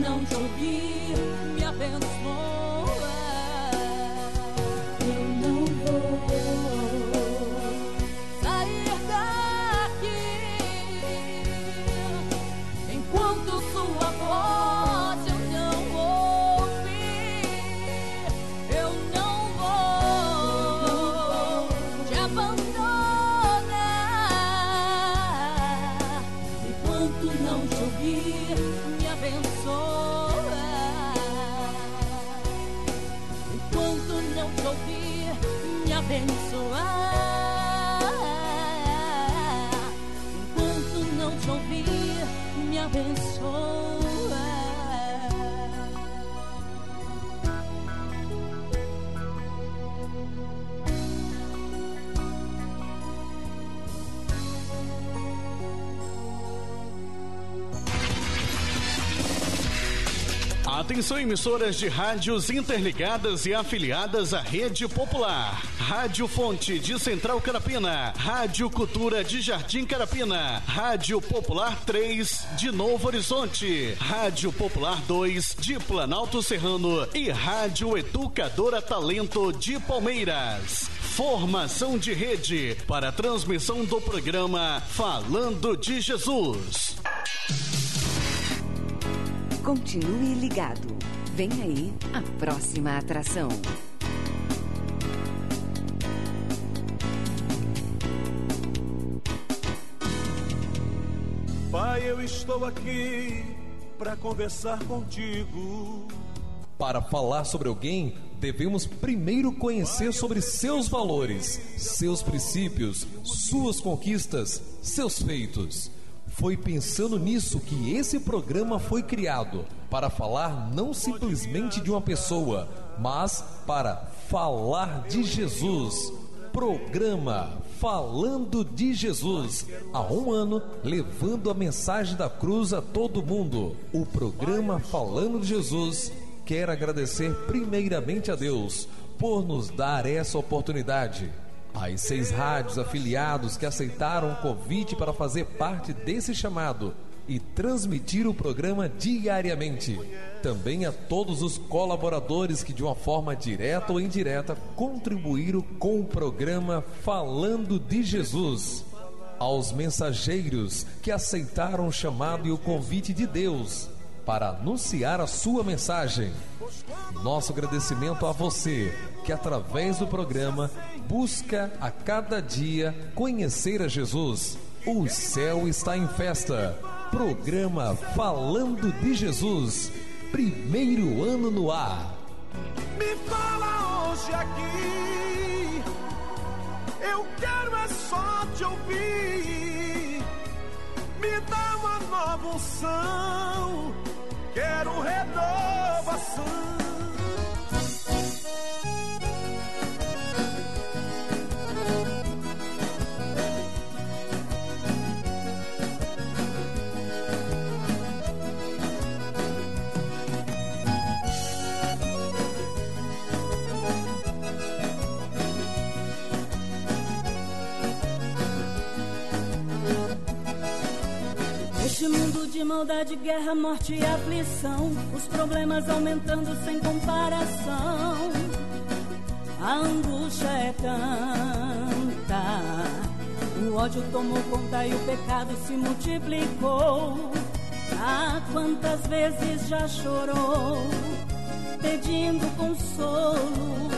não te ouvir, me abençoa. Eu não vou sair daqui enquanto sua voz eu não ouvir. Eu não vou te abandonar enquanto não te ouvir, me abençoa. Enquanto não te ouvir, me abençoar. Enquanto não te ouvir, me abençoa. Atenção, emissoras de rádios interligadas e afiliadas à Rede Popular. Rádio Fonte de Central Carapina, Rádio Cultura de Jardim Carapina, Rádio Popular 3 de Novo Horizonte, Rádio Popular 2 de Planalto Serrano e Rádio Educadora Talento de Palmeiras. Formação de rede para a transmissão do programa Falando de Jesus. Continue ligado. Vem aí a próxima atração. Pai, eu estou aqui para conversar contigo. Para falar sobre alguém, devemos primeiro conhecer sobre seus valores, seus princípios, suas conquistas, seus feitos. Foi pensando nisso que esse programa foi criado, para falar não simplesmente de uma pessoa, mas para falar de Jesus. Programa Falando de Jesus, há 1 ano, levando a mensagem da cruz a todo mundo. O programa Falando de Jesus quer agradecer primeiramente a Deus por nos dar essa oportunidade. As 6 rádios afiliados que aceitaram o convite para fazer parte desse chamado e transmitir o programa diariamente. Também a todos os colaboradores que de uma forma direta ou indireta contribuíram com o programa Falando de Jesus. Aos mensageiros que aceitaram o chamado e o convite de Deus para anunciar a sua mensagem. Nosso agradecimento a você que através do programa busca a cada dia conhecer a Jesus. O céu está em festa. Programa Falando de Jesus, 1º ano no ar. Me fala hoje aqui, eu quero é só te ouvir. Me dá uma nova unção, quero renovação. Este mundo de maldade, guerra, morte e aflição, os problemas aumentando sem comparação. A angústia é tanta, o ódio tomou conta e o pecado se multiplicou. Ah, quantas vezes já chorou, pedindo consolo.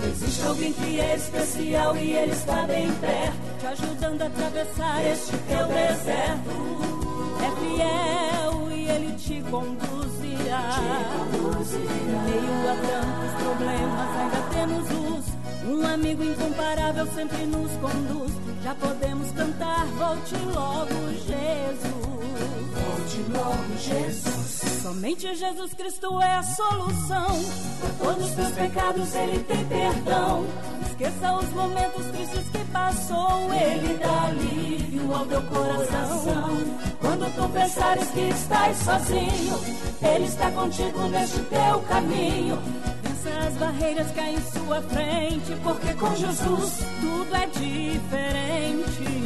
Existe alguém que é especial e ele está bem perto, te ajudando a atravessar este teu deserto. É fiel e ele te conduzirá. Em meio a tantos problemas ainda temos luz, um amigo incomparável sempre nos conduz. Já podemos cantar, volte logo Jesus. Volte logo Jesus. Somente Jesus Cristo é a solução. Por todos os teus pecados ele tem perdão. Esqueça os momentos tristes que passou, ele dá alívio ao teu coração. Quando tu pensares que estás sozinho, ele está contigo neste teu caminho. Vença as barreiras que há em sua frente, porque com Jesus tudo é diferente.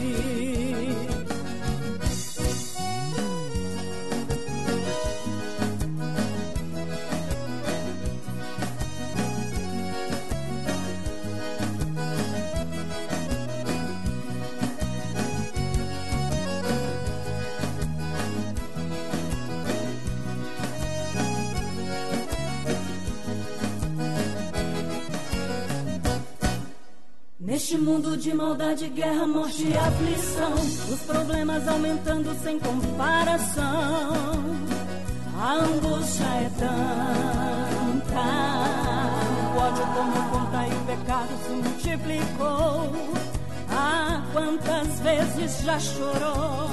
Neste mundo de maldade, guerra, morte e aflição, os problemas aumentando sem comparação, a angústia é tanta, o ódio tomou conta e o pecado se multiplicou. Ah, quantas vezes já chorou,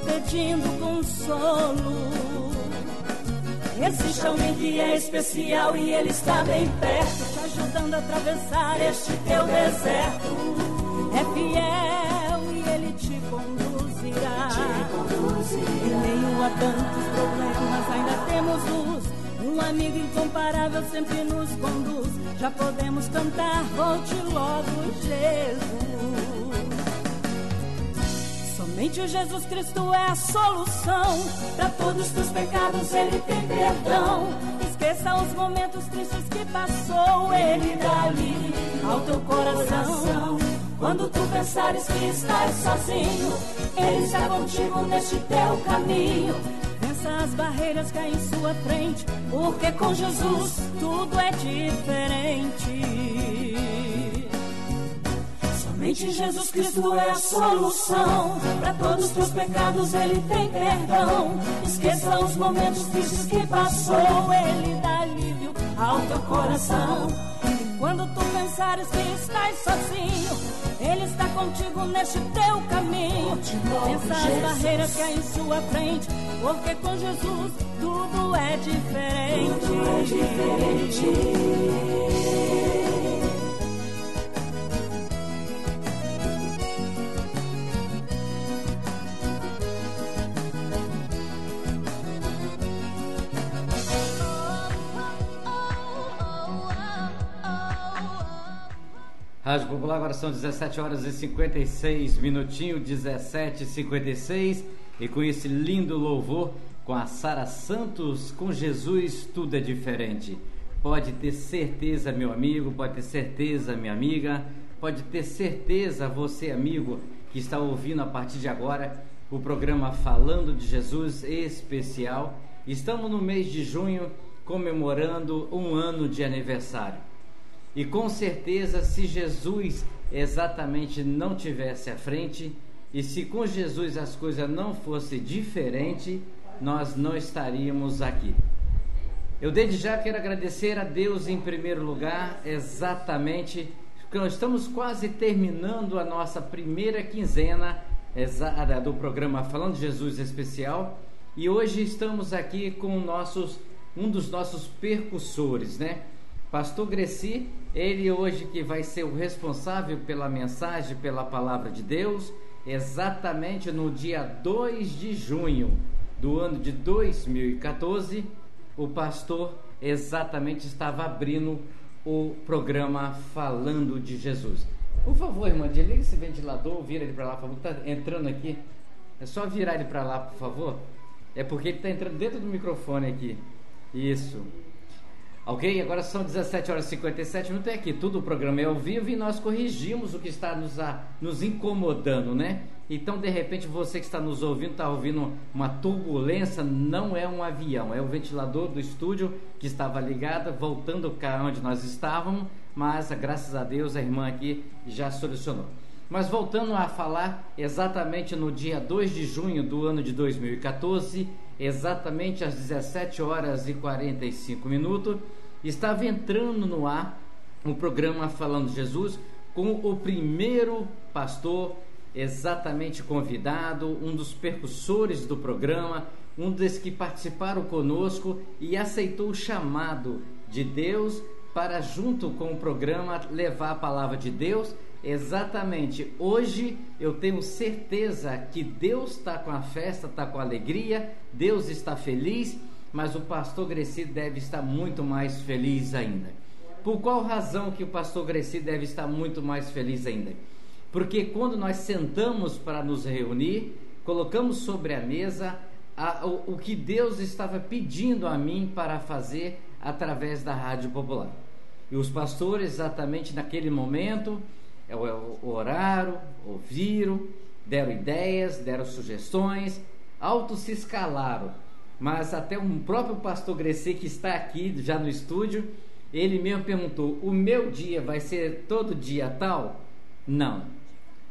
pedindo consolo. Existe alguém que é especial e ele está bem perto, te ajudando a atravessar este teu deserto. É fiel e ele te conduzirá. Em meio a tantos problemas ainda temos luz, um amigo incomparável sempre nos conduz. Já podemos cantar, volte logo, Jesus. Somente Jesus Cristo é a solução, para todos os teus pecados ele tem perdão. Esqueça os momentos tristes que passou, ele dá alívio ao teu coração. Quando tu pensares que estás sozinho, ele está contigo neste teu caminho. Vença as barreiras que há em sua frente, porque com Jesus tudo é diferente. Somente Jesus Cristo é a solução, para todos os teus pecados ele tem perdão. Esqueça os momentos tristes que passou, ele dá alívio ao teu coração. Quando tu pensares que estás sozinho, ele está contigo neste teu caminho. Vença as barreiras que há em sua frente, porque com Jesus tudo é diferente. Tudo é diferente. Rádio Popular, agora são 17 horas e 56 minutinhos, 17h56, e com esse lindo louvor com a Sara Santos, com Jesus tudo é diferente. Pode ter certeza, meu amigo, pode ter certeza, minha amiga, pode ter certeza, você amigo que está ouvindo a partir de agora o programa Falando de Jesus especial. Estamos no mês de junho comemorando um ano de aniversário. E com certeza, se Jesus exatamente não tivesse à frente, e se com Jesus as coisas não fossem diferentes, nós não estaríamos aqui. Eu desde já quero agradecer a Deus em primeiro lugar, exatamente, porque nós estamos quase terminando a nossa primeira quinzena do programa Falando de Jesus especial, e hoje estamos aqui com um dos nossos percussores, né? Pastor Greci, ele hoje que vai ser o responsável pela mensagem, pela palavra de Deus, exatamente no dia 2 de junho do ano de 2014, o pastor exatamente estava abrindo o programa Falando de Jesus. Por favor, irmã, desliga esse ventilador, vira ele para lá, por favor, está entrando aqui. É só virar ele para lá, por favor. É porque ele está entrando dentro do microfone aqui. Isso. Ok? Agora são 17 horas e 57 minutos, é aqui, tudo o programa é ao vivo e nós corrigimos o que está nos incomodando, né? Então, de repente, você que está nos ouvindo, está ouvindo uma turbulência, não é um avião, é o ventilador do estúdio que estava ligado, voltando cá onde nós estávamos, mas graças a Deus a irmã aqui já solucionou. Mas voltando a falar, exatamente no dia 2 de junho do ano de 2014, exatamente às 17 horas e 45 minutos, estava entrando no ar o programa Falando de Jesus com o primeiro pastor exatamente convidado, um dos percussores do programa, um dos que participaram conosco e aceitou o chamado de Deus para, junto com o programa, levar a palavra de Deus. Exatamente, hoje eu tenho certeza que Deus está com a festa, está com a alegria, Deus está feliz, mas o pastor Greci deve estar muito mais feliz ainda. Por qual razão que o pastor Greci deve estar muito mais feliz ainda? Porque quando nós sentamos para nos reunir, colocamos sobre a mesa o que Deus estava pedindo a mim para fazer através da Rádio Popular. E os pastores, exatamente naquele momento, oraram, ouviram, deram ideias, deram sugestões, se escalaram. Mas até um próprio pastor Greci, que está aqui já no estúdio, ele mesmo perguntou: o meu dia vai ser todo dia tal? Não.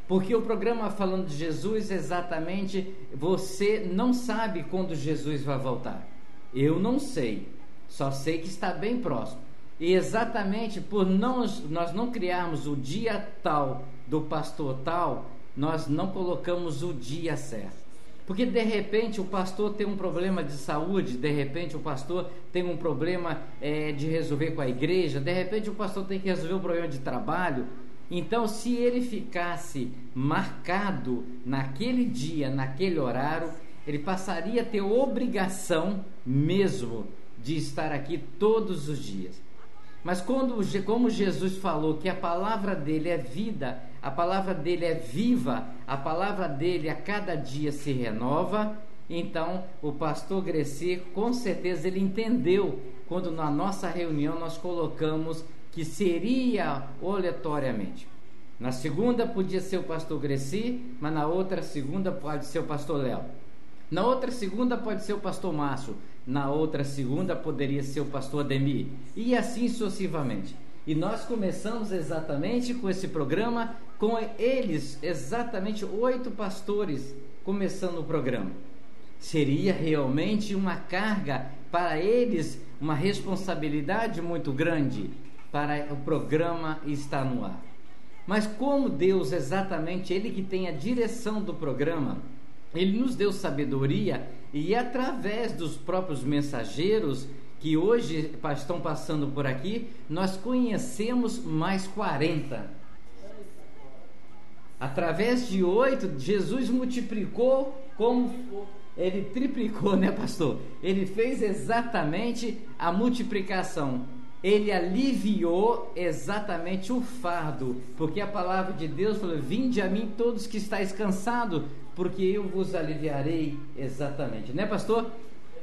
Porque o programa falando de Jesus, exatamente, você não sabe quando Jesus vai voltar. Eu não sei. Só sei que está bem próximo. E exatamente por nós não criarmos o dia tal do pastor tal, nós não colocamos o dia certo. Porque de repente o pastor tem um problema de saúde, de repente o pastor tem um problema de resolver com a igreja, de repente o pastor tem que resolver um problema de trabalho. Então, se ele ficasse marcado naquele dia, naquele horário, ele passaria a ter obrigação mesmo de estar aqui todos os dias. Mas como Jesus falou que a palavra dele é vida, a palavra dele é viva, a palavra dele a cada dia se renova, então o pastor Greci, com certeza ele entendeu quando na nossa reunião nós colocamos que seria aleatoriamente. Na segunda podia ser o pastor Greci, mas na outra segunda pode ser o pastor Léo. Na outra segunda pode ser o pastor Márcio. Na outra segunda poderia ser o pastor Ademir. E assim sucessivamente. E nós começamos exatamente com esse programa, com eles, exatamente 8 pastores começando o programa. Seria realmente uma carga para eles, uma responsabilidade muito grande para o programa estar no ar. Mas como Deus exatamente, Ele que tem a direção do programa, Ele nos deu sabedoria e através dos próprios mensageiros que hoje estão passando por aqui, nós conhecemos mais 40. Através de 8, Jesus multiplicou como Ele triplicou, né, pastor? Ele fez exatamente a multiplicação. Ele aliviou exatamente o fardo, porque a palavra de Deus falou: vinde a mim todos que estáis cansados, porque eu vos aliviarei, exatamente, né, pastor?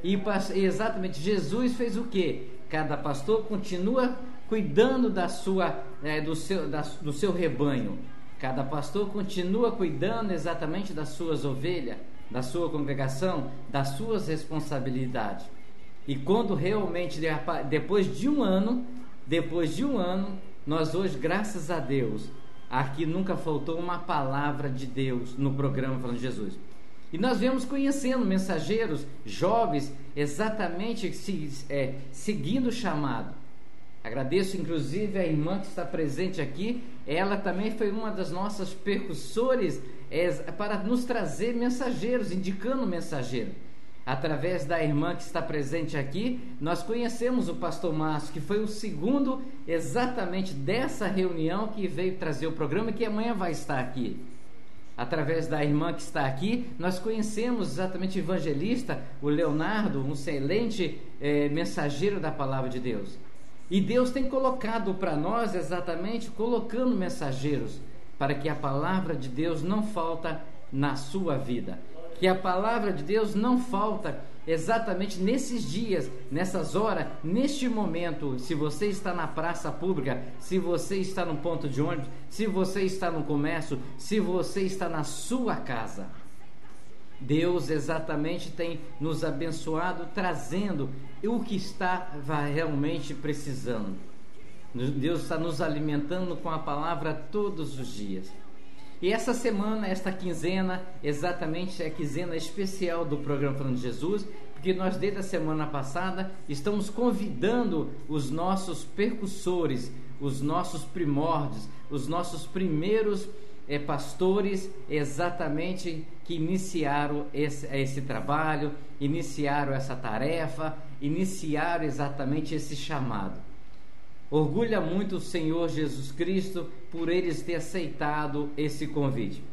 E exatamente, Jesus fez o quê? Cada pastor continua cuidando do seu rebanho, cada pastor continua cuidando exatamente das suas ovelhas, da sua congregação, das suas responsabilidades. E quando realmente, depois de um ano, nós hoje, graças a Deus, aqui nunca faltou uma palavra de Deus no programa falando de Jesus. E nós viemos conhecendo mensageiros jovens, exatamente seguindo o chamado. Agradeço inclusive a irmã que está presente aqui, ela também foi uma das nossas percussores para nos trazer mensageiros, indicando mensageiro. Através da irmã que está presente aqui, nós conhecemos o pastor Márcio, que foi o segundo exatamente dessa reunião que veio trazer o programa e que amanhã vai estar aqui. Através da irmã que está aqui, nós conhecemos exatamente o evangelista, o Leonardo, um excelente mensageiro da palavra de Deus. E Deus tem colocado para nós exatamente, colocando mensageiros, para que a palavra de Deus não falta na sua vida. Que a palavra de Deus não falta exatamente nesses dias, nessas horas, neste momento. Se você está na praça pública, se você está no ponto de ônibus, se você está no comércio, se você está na sua casa, Deus exatamente tem nos abençoado, trazendo o que está realmente precisando. Deus está nos alimentando com a palavra todos os dias. E essa semana, esta quinzena, exatamente é a quinzena especial do programa Falando de Jesus, porque nós desde a semana passada estamos convidando os nossos percussores, os nossos primórdios, os nossos primeiros pastores, exatamente, que iniciaram esse trabalho, iniciaram essa tarefa, iniciaram exatamente esse chamado. Orgulha muito o Senhor Jesus Cristo por eles ter aceitado esse convite.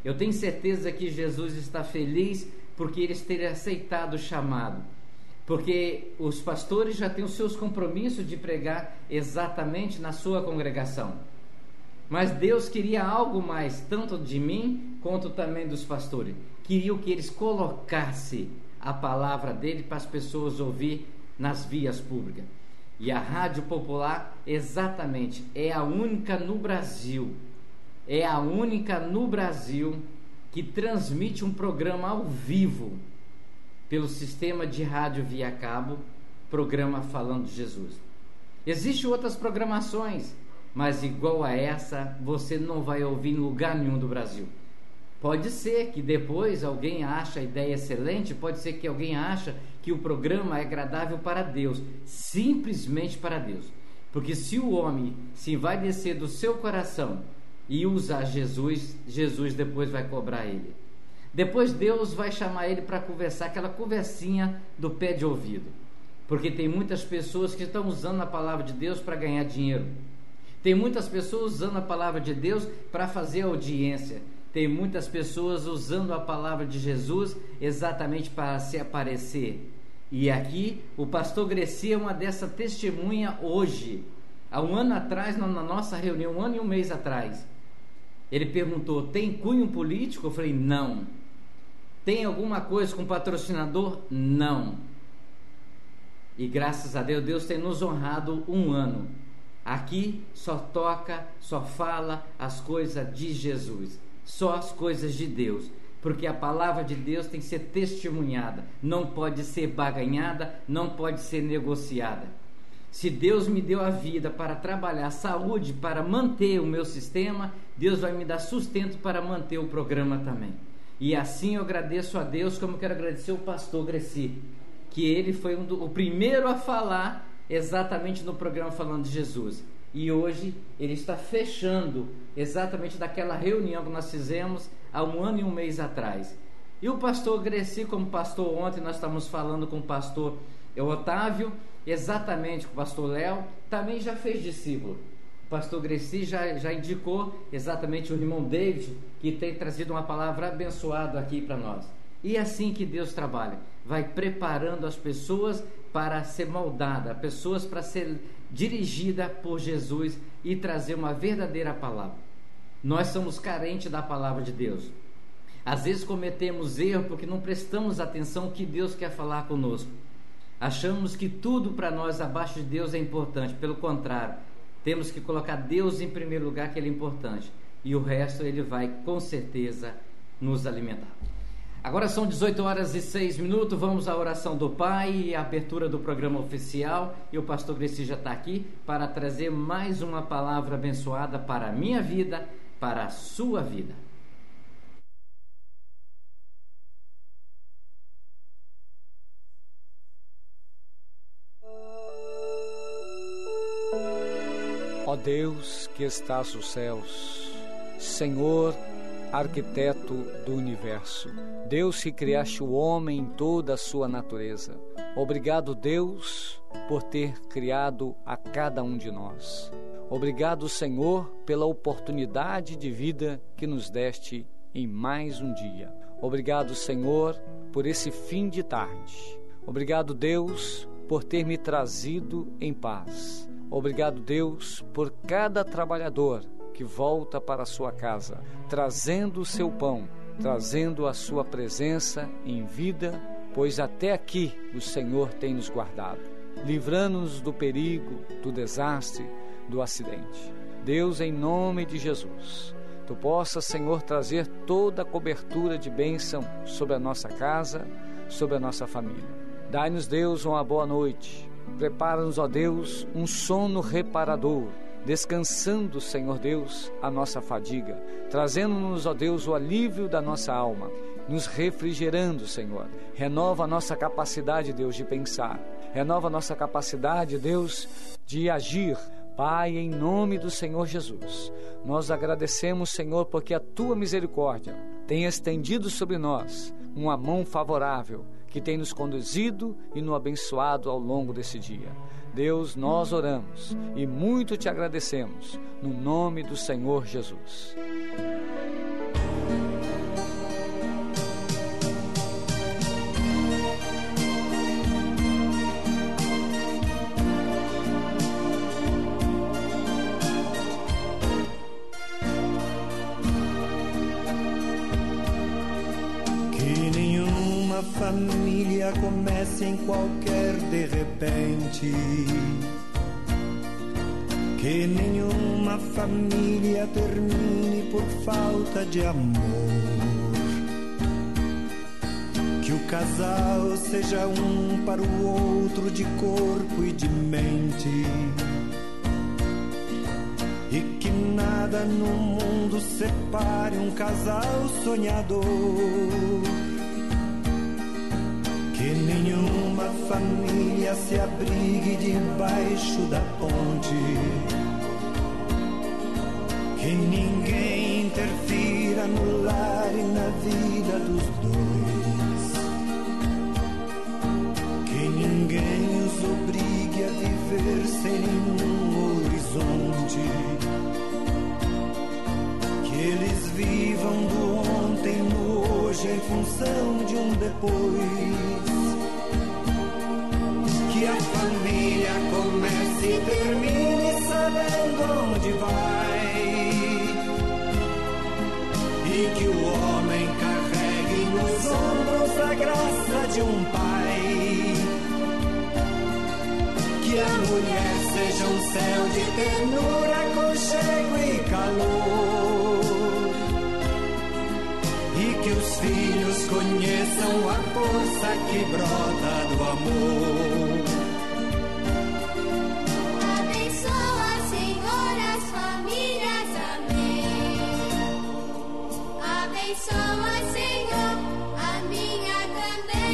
Eu tenho certeza que Jesus está feliz porque eles terem aceitado o chamado, porque os pastores já têm os seus compromissos de pregar exatamente na sua congregação. Mas Deus queria algo mais, tanto de mim quanto também dos pastores. Queria que eles colocassem a palavra dele para as pessoas ouvir nas vias públicas. E a Rádio Popular, exatamente, é a única no Brasil, que transmite um programa ao vivo pelo sistema de rádio via cabo, programa Falando de Jesus. Existem outras programações, mas igual a essa você não vai ouvir em lugar nenhum do Brasil. Pode ser que depois alguém ache a ideia excelente, pode ser que alguém ache que o programa é agradável para Deus, simplesmente para Deus. Porque se o homem se envaidecer do seu coração e usar Jesus, Jesus depois vai cobrar ele. Depois Deus vai chamar ele para conversar, aquela conversinha do pé de ouvido. Porque tem muitas pessoas que estão usando a palavra de Deus para ganhar dinheiro. Tem muitas pessoas usando a palavra de Deus para fazer audiência. Tem muitas pessoas usando a palavra de Jesus exatamente para se aparecer. E aqui o pastor Greci é uma dessa testemunha hoje. Há um ano atrás, na nossa reunião, 1 ano e 1 mês atrás, ele perguntou: tem cunho político? Eu falei: não. Tem alguma coisa com patrocinador? Não. E graças a Deus, Deus tem nos honrado 1 ano. Aqui só toca, só fala as coisas de Jesus, só as coisas de Deus, porque a palavra de Deus tem que ser testemunhada, não pode ser baganhada, não pode ser negociada. Se Deus me deu a vida para trabalhar, saúde para manter o meu sistema, Deus vai me dar sustento para manter o programa também. E assim eu agradeço a Deus, como quero agradecer o pastor Greci, que ele foi o primeiro a falar exatamente no programa falando de Jesus. E hoje ele está fechando exatamente daquela reunião que nós fizemos há 1 ano e 1 mês atrás. E o pastor Greci, como pastor, ontem nós estávamos falando com o pastor Otávio, exatamente com o pastor Léo, também já fez discípulo. O pastor Greci já indicou exatamente o irmão David, que tem trazido uma palavra abençoada aqui para nós. E é assim que Deus trabalha, vai preparando as pessoas para ser moldada, pessoas para ser dirigida por Jesus e trazer uma verdadeira palavra. Nós somos carentes da palavra de Deus. Às vezes cometemos erro porque não prestamos atenção ao que Deus quer falar conosco. Achamos que tudo para nós abaixo de Deus é importante. Pelo contrário, temos que colocar Deus em primeiro lugar, que Ele é importante, e o resto Ele vai com certeza nos alimentar. Agora são 18h06, vamos à oração do Pai e a abertura do programa oficial, e o pastor Greci já está aqui para trazer mais uma palavra abençoada para a minha vida, para a sua vida. Ó Deus que estás nos céus, Senhor, arquiteto do universo, Deus que criaste o homem em toda a sua natureza. Obrigado, Deus, por ter criado a cada um de nós. Obrigado, Senhor, pela oportunidade de vida que nos deste em mais um dia. Obrigado, Senhor, por esse fim de tarde. Obrigado, Deus, por ter me trazido em paz. Obrigado, Deus, por cada trabalhador que volta para a sua casa, trazendo o seu pão, trazendo a sua presença em vida, pois até aqui o Senhor tem nos guardado, livrando-nos do perigo, do desastre, do acidente. Deus, em nome de Jesus, Tu possas, Senhor, trazer toda a cobertura de bênção sobre a nossa casa, sobre a nossa família. Dai-nos, Deus, uma boa noite. Prepara-nos, ó Deus, um sono reparador, descansando, Senhor Deus, a nossa fadiga, trazendo-nos, ó Deus, o alívio da nossa alma, nos refrigerando, Senhor. Renova a nossa capacidade, Deus, de pensar, renova a nossa capacidade, Deus, de agir. Pai, em nome do Senhor Jesus, nós agradecemos, Senhor, porque a Tua misericórdia tem estendido sobre nós uma mão favorável, que tem nos conduzido e nos abençoado ao longo desse dia. Deus, nós oramos e muito Te agradecemos, no nome do Senhor Jesus. Família comece em qualquer de repente, que nenhuma família termine por falta de amor, que o casal seja um para o outro de corpo e de mente, nada no mundo separe um casal sonhador. Que nenhuma família se abrigue debaixo da ponte. Que ninguém interfira no lar e na vida dos dois. Que ninguém os obrigue a viver sem nenhum horizonte. Que eles vivam do ontem no hoje em função de um depois. Que a família comece e termine sabendo onde vai. E que o homem carregue nos ombros a graça de um pai. Que a mulher seja um céu de ternura, aconchego e calor. E que os filhos conheçam a força que brota do amor. Abençoa, Senhor, as famílias, amém. Abençoa, Senhor, a minha também.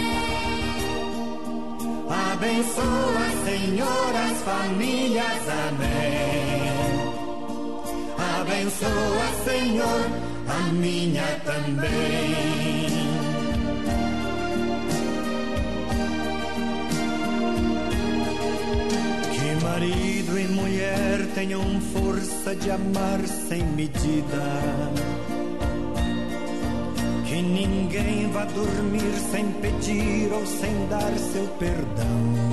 Abençoa, Senhor, as famílias, amém. Abençoa, Senhor, a minha também. Que marido e mulher tenham força de amar sem medida. Que ninguém vá dormir sem pedir ou sem dar seu perdão.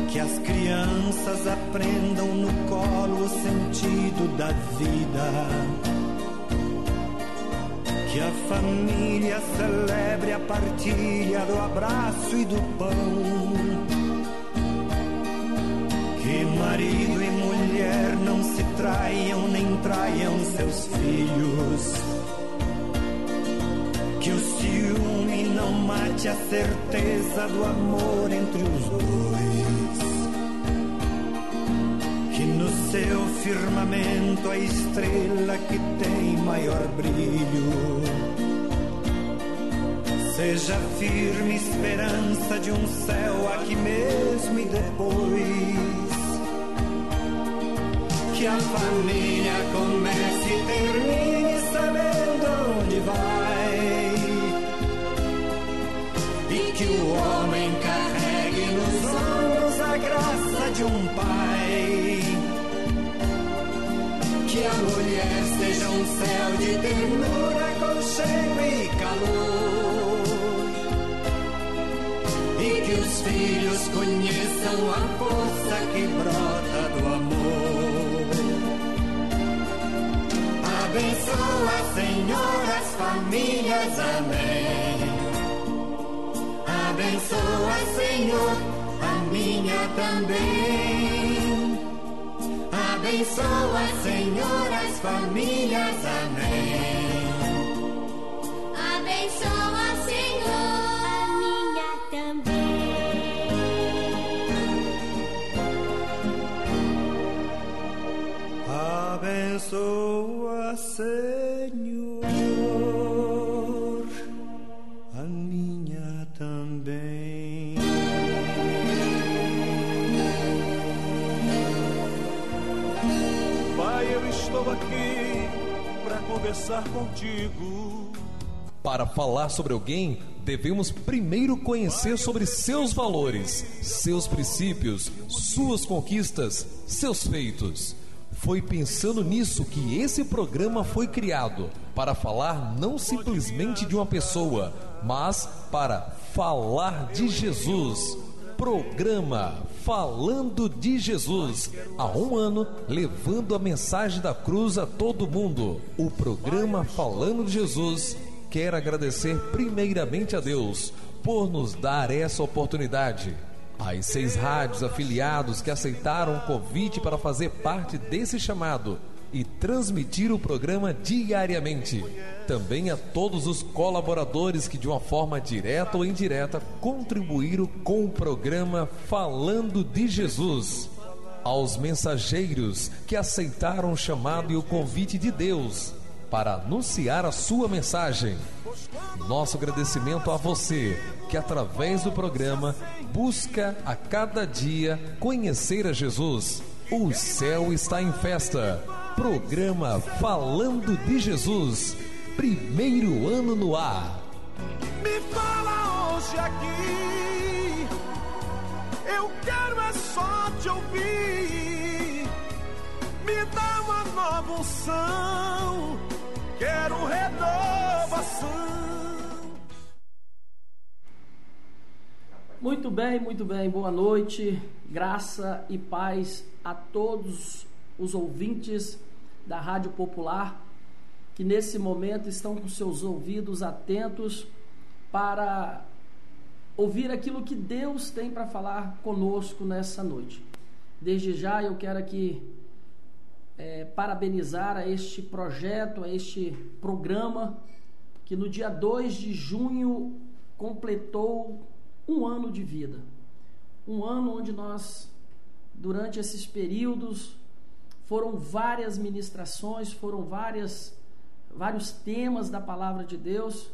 Que as crianças aprendam no colo o sentido da vida. Que a família celebre a partilha do abraço e do pão. Que marido e mulher não se traiam nem traiam seus filhos. Que o ciúme não mate a certeza do amor entre os dois. Que no seu firmamento a estrela que tem maior brilho seja firme esperança de um céu aqui mesmo e depois. Que a família comece e termine sabendo onde vai. E que o homem carregue nos ombros a graça de um pai. Que a mulher seja um céu de ternura, aconchego e calor. E que os filhos conheçam a força que brota do amor. Abençoa, Senhor, as famílias, amém. Abençoa, Senhor, a minha também. Abençoa, Senhor, as famílias, amém. Abençoa, Senhor, a minha também. Abençoa, Senhor, a minha também. Pai, eu estou aqui para conversar contigo. Para falar sobre alguém, devemos primeiro conhecer sobre seus valores, seus princípios, suas conquistas, seus feitos. Foi pensando nisso que esse programa foi criado, para falar não simplesmente de uma pessoa, mas para falar de Jesus. Programa Falando de Jesus, há 1 ano, levando a mensagem da cruz a todo mundo. O programa Falando de Jesus quer agradecer primeiramente a Deus por nos dar essa oportunidade. As 6 rádios afiliados que aceitaram o convite para fazer parte desse chamado e transmitir o programa diariamente. Também a todos os colaboradores que de uma forma direta ou indireta contribuíram com o programa Falando de Jesus. aos mensageiros que aceitaram o chamado e o convite de Deus para anunciar a sua mensagem. Nosso agradecimento a você que, através do programa, busca a cada dia conhecer a Jesus. O céu está em festa. Programa Falando de Jesus. Primeiro ano no ar. Me fala hoje aqui, eu quero é só te ouvir. Me dá uma nova unção, quero renovação. Muito bem, boa noite, graça e paz a todos os ouvintes da Rádio Popular, que nesse momento estão com seus ouvidos atentos para ouvir aquilo que Deus tem para falar conosco nessa noite. Desde já eu quero aqui parabenizar a este projeto, a este programa, que no dia 2 de junho completou um ano de vida. Um ano onde nós, durante esses períodos, foram várias ministrações, foram vários temas da palavra de Deus,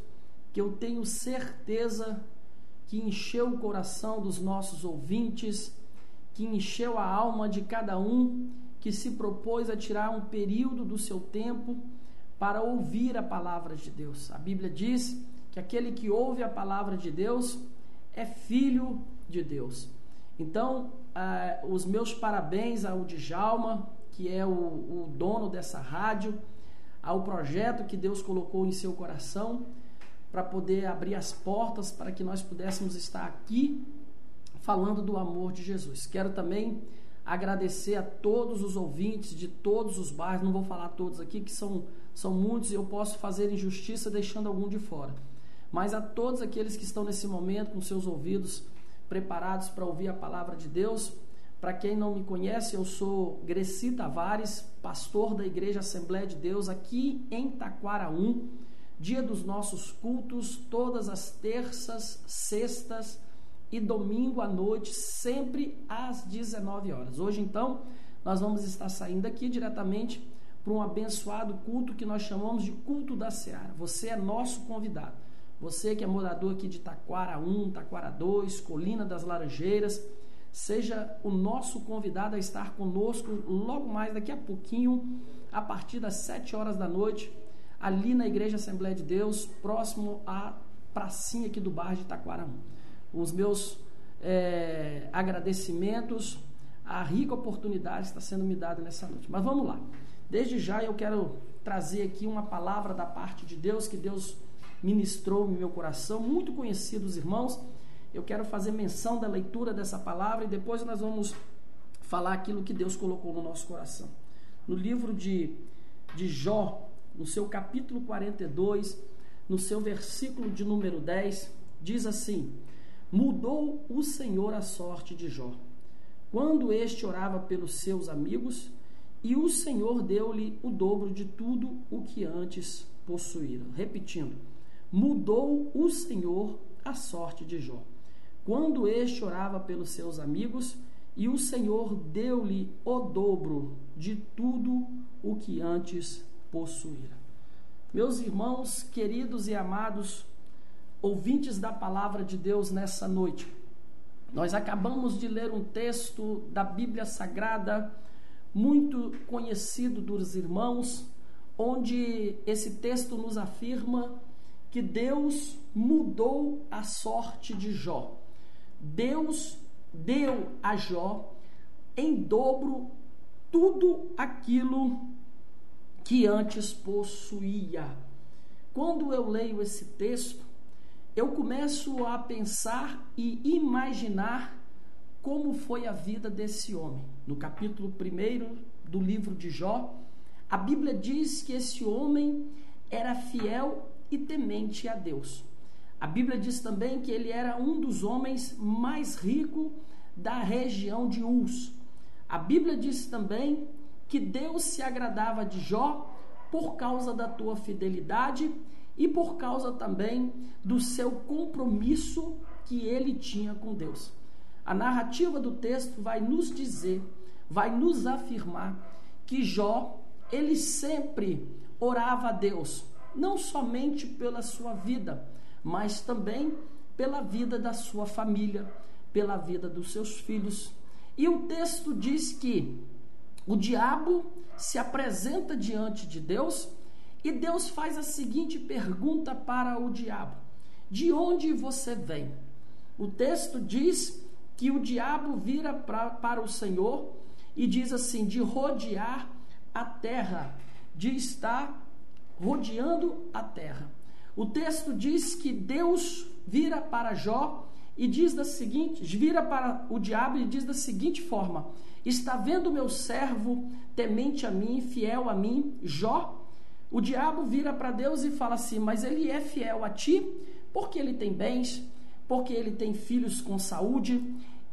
que eu tenho certeza que encheu o coração dos nossos ouvintes, que encheu a alma de cada um que se propôs a tirar um período do seu tempo para ouvir a palavra de Deus. A Bíblia diz que aquele que ouve a palavra de Deus é filho de Deus. Então, os meus parabéns ao Djalma, que é o dono dessa rádio, ao projeto que Deus colocou em seu coração, para poder abrir as portas para que nós pudéssemos estar aqui falando do amor de Jesus. Quero também agradecer a todos os ouvintes de todos os bairros, não vou falar todos aqui, que são muitos, e eu posso fazer injustiça deixando algum de fora. Mas a todos aqueles que estão nesse momento com seus ouvidos preparados para ouvir a palavra de Deus. Para quem não me conhece, eu sou Greci Tavares, pastor da Igreja Assembleia de Deus aqui em Taquaraú. Dia dos nossos cultos, todas as terças, sextas e domingo à noite, sempre às 19 horas. Hoje, então, nós vamos estar saindo aqui diretamente para um abençoado culto que nós chamamos de Culto da Seara. Você é nosso convidado. Você que é morador aqui de Taquara 1, Taquara 2, Colina das Laranjeiras, seja o nosso convidado a estar conosco logo mais daqui a pouquinho, a partir das 7 horas da noite, ali na Igreja Assembleia de Deus, próximo à pracinha aqui do bairro de Taquara 1. Os meus agradecimentos, a rica oportunidade que está sendo me dada nessa noite. Mas vamos lá. Desde já eu quero trazer aqui uma palavra da parte de Deus, que Deus ministrou no meu coração, muito conhecido dos irmãos. Eu quero fazer menção da leitura dessa palavra e depois nós vamos falar aquilo que Deus colocou no nosso coração. No livro de Jó, no seu capítulo 42, no seu versículo de número 10, diz assim: mudou o Senhor a sorte de Jó, quando este orava pelos seus amigos, e o Senhor deu-lhe o dobro de tudo o que antes possuíra. Repetindo, mudou o Senhor a sorte de Jó, quando este orava pelos seus amigos, e o Senhor deu-lhe o dobro de tudo o que antes possuíra. Meus irmãos queridos e amados, ouvintes da palavra de Deus nessa noite, nós acabamos de ler um texto da Bíblia Sagrada, muito conhecido dos irmãos, onde esse texto nos afirma que Deus mudou a sorte de Jó. Deus deu a Jó em dobro tudo aquilo que antes possuía. Quando eu leio esse texto, eu começo a pensar e imaginar como foi a vida desse homem. No capítulo 1 do livro de Jó, a Bíblia diz que esse homem era fiel e temente a Deus. A Bíblia diz também que ele era um dos homens mais ricos da região de Uz. A Bíblia diz também que Deus se agradava de Jó por causa da tua fidelidade e por causa também do seu compromisso que ele tinha com Deus. A narrativa do texto vai nos dizer vai nos afirmar que Jó, ele sempre orava a Deus, não somente pela sua vida, mas também pela vida da sua família, pela vida dos seus filhos. E o texto diz que o diabo se apresenta diante de Deus e Deus faz a seguinte pergunta para o diabo: de onde você vem? O texto diz que o diabo vira para o Senhor e diz assim: de rodear a terra, de estar rodeando a terra. O texto diz que Deus vira para Jó e diz vira para o diabo e diz da seguinte forma: está vendo meu servo temente a mim, fiel a mim, Jó? O diabo vira para Deus e fala assim: mas ele é fiel a ti porque ele tem bens, porque ele tem filhos com saúde,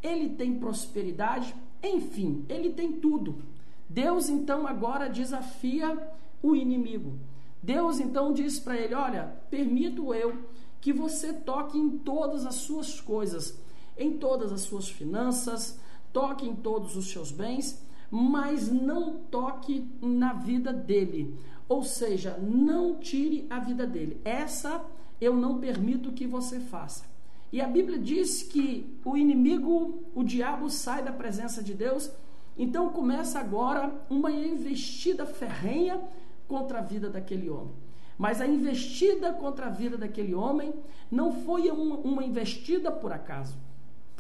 ele tem prosperidade, enfim, ele tem tudo. Deus então agora desafia o inimigo. Deus então diz para ele: olha, permito eu que você toque em todas as suas coisas, em todas as suas finanças, toque em todos os seus bens, mas não toque na vida dele. Ou seja, não tire a vida dele. Essa eu não permito que você faça. E a Bíblia diz que o inimigo, o diabo, sai da presença de Deus. Então começa agora uma investida ferrenha contra a vida daquele homem. Mas a investida contra a vida daquele homem não foi uma investida por acaso.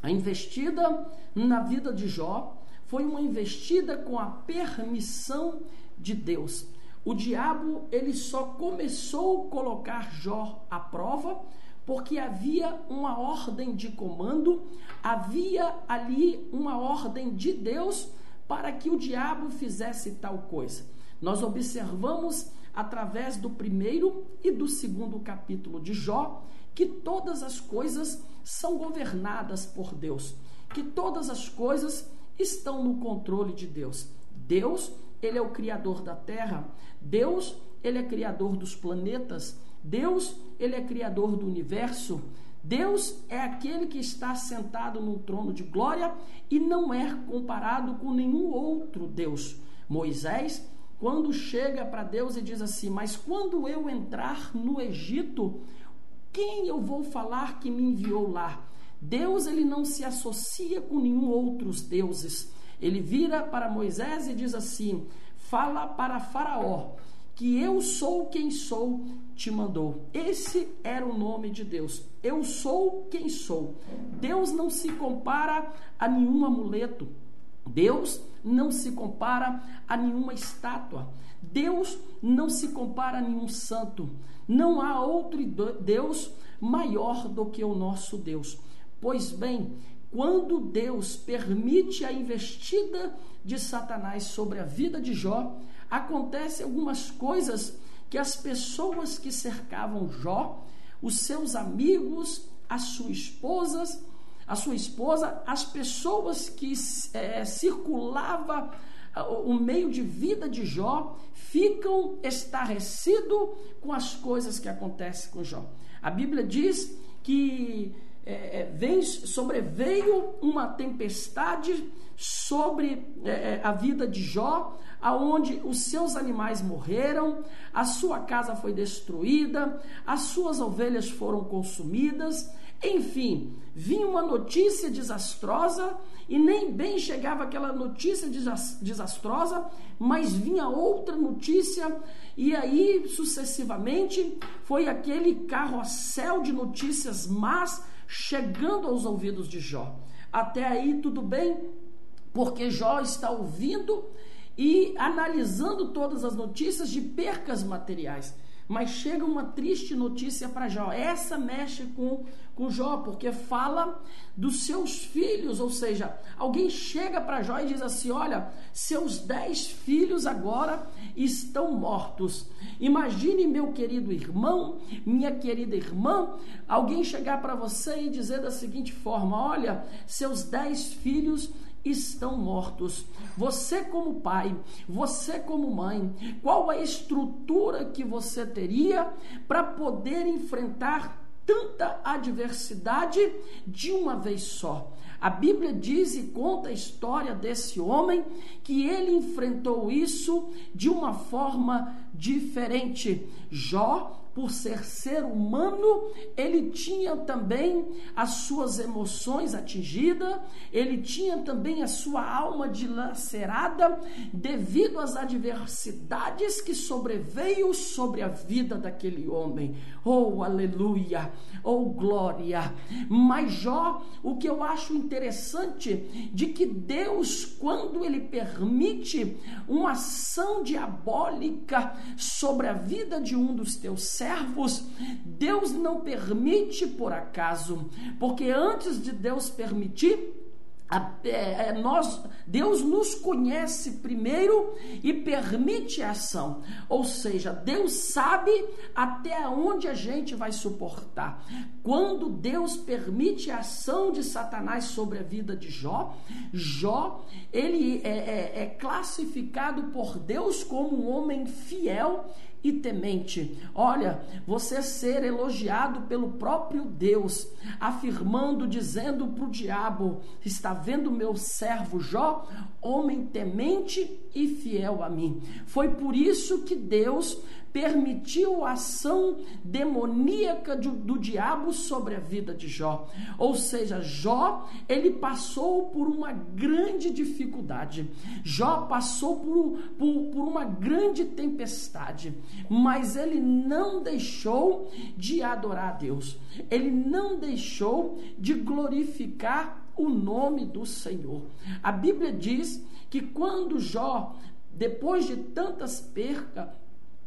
A investida na vida de Jó foi uma investida com a permissão de Deus. O diabo, ele só começou a colocar Jó à prova porque havia uma ordem de comando, havia ali uma ordem de Deus para que o diabo fizesse tal coisa. Nós observamos através do primeiro e do segundo capítulo de Jó que todas as coisas são governadas por Deus, que todas as coisas estão no controle de Deus. Deus, ele é o criador da terra. Deus, ele é criador dos planetas. Deus, ele é criador do universo. Deus é aquele que está sentado no trono de glória e não é comparado com nenhum outro Deus. Moisés, quando chega para Deus e diz assim: mas quando eu entrar no Egito, quem eu vou falar que me enviou lá? Deus, ele não se associa com nenhum outros deuses. Ele vira para Moisés e diz assim: fala para Faraó que eu sou quem sou, te mandou. Esse era o nome de Deus. Eu sou quem sou. Deus não se compara a nenhum amuleto. Deus não se compara a nenhuma estátua. Deus não se compara a nenhum santo. Não há outro Deus maior do que o nosso Deus. Pois bem, quando Deus permite a investida de Satanás sobre a vida de Jó, acontecem algumas coisas que as pessoas que cercavam Jó, os seus amigos, a sua esposa, as pessoas que circulavam o meio de vida de Jó, ficam estarrecidos com as coisas que acontecem com Jó. A Bíblia diz que sobreveio uma tempestade sobre a vida de Jó, aonde os seus animais morreram, a sua casa foi destruída, as suas ovelhas foram consumidas, enfim, vinha uma notícia desastrosa e nem bem chegava aquela notícia desastrosa, mas vinha outra notícia e aí sucessivamente foi aquele carrossel de notícias más chegando aos ouvidos de Jó. Até aí tudo bem, porque Jó está ouvindo e analisando todas as notícias de percas materiais. Mas chega uma triste notícia para Jó. Essa mexe com Jó, porque fala dos seus filhos. Ou seja, alguém chega para Jó e diz assim: olha, seus 10 filhos agora estão mortos. Imagine, meu querido irmão, minha querida irmã, alguém chegar para você e dizer da seguinte forma: olha, seus 10 filhos estão mortos. Você como pai, você como mãe, qual a estrutura que você teria para poder enfrentar tanta adversidade de uma vez só. A Bíblia diz e conta a história desse homem, que ele enfrentou isso de uma forma diferente. Jó, por ser humano, ele tinha também as suas emoções atingidas, ele tinha também a sua alma dilacerada devido às adversidades que sobreveio sobre a vida daquele homem. Oh, aleluia! Oh, glória! Mas Jó, o que eu acho interessante, de que Deus, quando ele permite uma ação diabólica sobre a vida de um dos teus servos, Deus não permite por acaso, porque antes de Deus permitir, Deus nos conhece primeiro e permite a ação, ou seja, Deus sabe até onde a gente vai suportar. Quando Deus permite a ação de Satanás sobre a vida de Jó, ele é classificado por Deus como um homem fiel e temente. Olha, você ser elogiado pelo próprio Deus, afirmando, dizendo para o diabo: está vendo meu servo Jó, homem temente e fiel a mim. Foi por isso que Deus permitiu a ação demoníaca do diabo sobre a vida de Jó. Ou seja, Jó, ele passou por uma grande dificuldade. Jó passou por uma grande tempestade, mas ele não deixou de adorar a Deus. Ele não deixou de glorificar o nome do Senhor. A Bíblia diz que quando Jó, depois de tantas percas,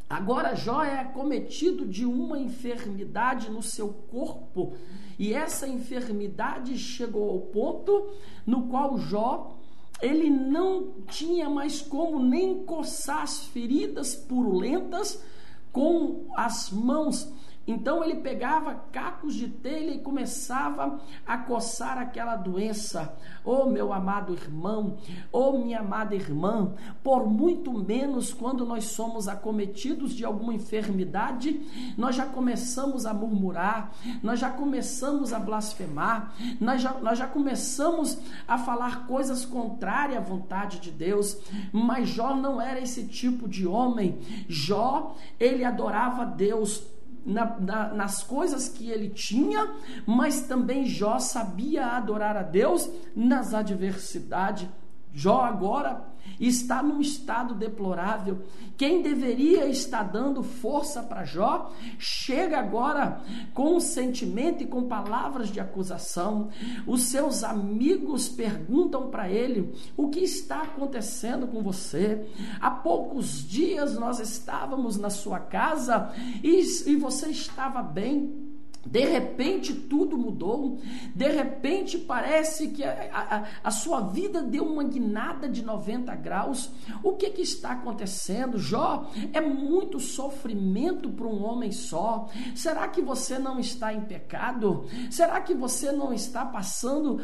agora Jó é acometido de uma enfermidade no seu corpo, e essa enfermidade chegou ao ponto no qual Jó, ele não tinha mais como nem coçar as feridas purulentas com as mãos. Então ele pegava cacos de telha e começava a coçar aquela doença. Oh, meu amado irmão, oh, minha amada irmã, por muito menos quando nós somos acometidos de alguma enfermidade, nós já começamos a murmurar, nós já começamos a blasfemar, nós já começamos a falar coisas contrárias à vontade de Deus. Mas Jó não era esse tipo de homem. Jó, ele adorava a Deus nas coisas que ele tinha, mas também Jó sabia adorar a Deus nas adversidades. Jó agora está num estado deplorável. Quem deveria estar dando força para Jó, chega agora com um sentimento e com palavras de acusação. Os seus amigos perguntam para ele: o que está acontecendo com você? Há poucos dias nós estávamos na sua casa e você estava bem. De repente tudo mudou, de repente parece que a sua vida deu uma guinada de 90 graus. O que está acontecendo? Jó, é muito sofrimento para um homem só. Será que você não está em pecado? Será que você não está passando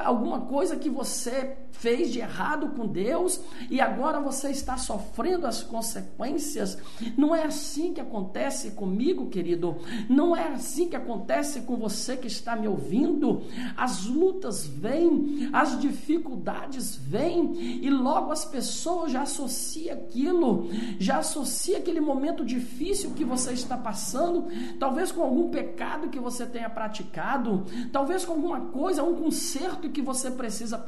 alguma coisa que você fez de errado com Deus e agora você está sofrendo as consequências? Não é assim que acontece comigo, querido. Não é assim que acontece com você que está me ouvindo. As lutas vêm, as dificuldades vêm e logo as pessoas já associam aquilo, já associa aquele momento difícil que você está passando, talvez com algum pecado que você tenha praticado, talvez com alguma coisa, um conserto que você precisa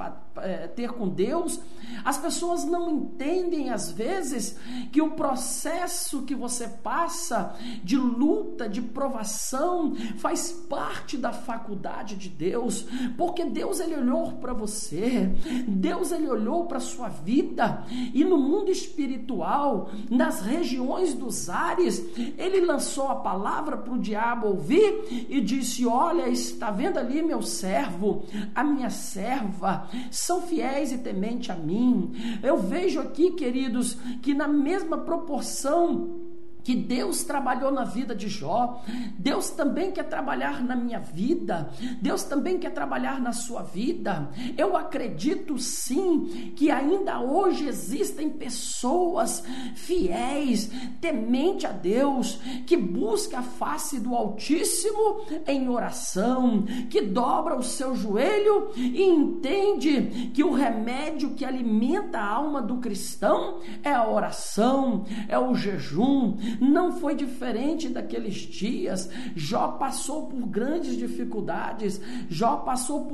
ter com Deus. As pessoas não entendem às vezes que o processo que você passa de luta, de provação, faz parte da faculdade de Deus, porque Deus ele olhou para você, Deus ele olhou para a sua vida, e no mundo espiritual, nas regiões dos ares, ele lançou a palavra para o diabo ouvir e disse: olha, está vendo ali meu servo, a minha serva, são fiéis e tementes a mim. Eu vejo aqui, queridos, que na mesma proporção que Deus trabalhou na vida de Jó, Deus também quer trabalhar na minha vida, Deus também quer trabalhar na sua vida. Eu acredito sim que ainda hoje existem pessoas fiéis, temente a Deus, que busca a face do Altíssimo em oração, que dobra o seu joelho e entende que o remédio que alimenta a alma do cristão é a oração, é o jejum. Não foi diferente daqueles dias. Jó passou por grandes dificuldades, Jó passou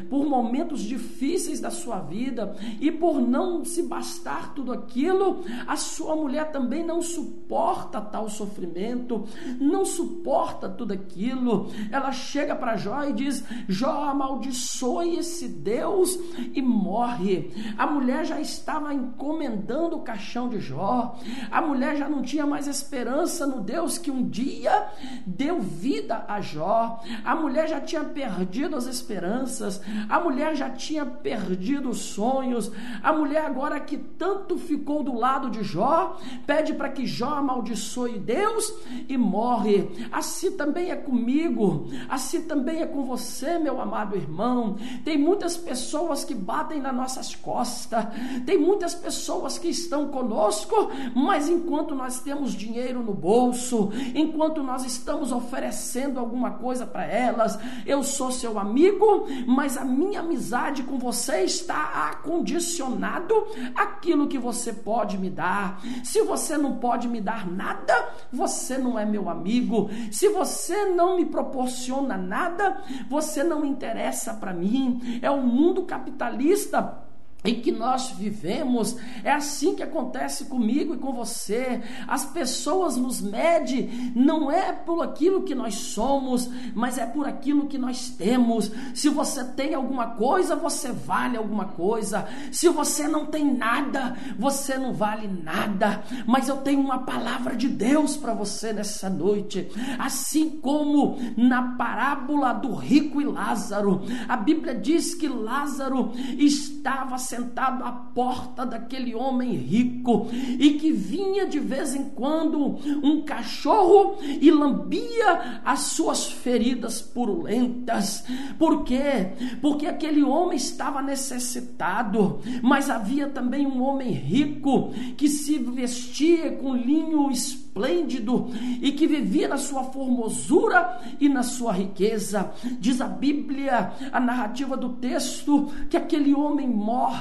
por momentos difíceis da sua vida, e por não se bastar tudo aquilo, a sua mulher também não suporta tal sofrimento, não suporta tudo aquilo. Ela chega para Jó e diz: Jó, amaldiçoe esse Deus, e morre. A mulher já estava encomendando o caixão de Jó, a mulher já não tinha mais esperança no Deus que um dia deu vida a Jó. A mulher já tinha perdido as esperanças, a mulher já tinha perdido os sonhos. A mulher, agora que tanto ficou do lado de Jó, pede para que Jó amaldiçoe Deus e morre. Assim também é comigo, assim também é com você, meu amado irmão. Tem muitas pessoas que batem nas nossas costas, tem muitas pessoas que estão conosco, mas enquanto nós temos dinheiro no bolso, enquanto nós estamos oferecendo alguma coisa para elas, eu sou seu amigo, mas a minha amizade com você está acondicionado àquilo que você pode me dar. Se você não pode me dar nada, você não é meu amigo. Se você não me proporciona nada, você não interessa para mim. É o mundo capitalista em que nós vivemos. É assim que acontece comigo e com você. As pessoas nos medem não é por aquilo que nós somos, mas é por aquilo que nós temos. Se você tem alguma coisa, você vale alguma coisa. Se você não tem nada, você não vale nada. Mas eu tenho uma palavra de Deus para você nessa noite. Assim como na parábola do rico e Lázaro, a Bíblia diz que Lázaro estava sentado à porta daquele homem rico, e que vinha de vez em quando um cachorro e lambia as suas feridas purulentas. Por quê? Porque aquele homem estava necessitado, mas havia também um homem rico que se vestia com linho esplêndido e que vivia na sua formosura e na sua riqueza. Diz a Bíblia, a narrativa do texto, que aquele homem morre,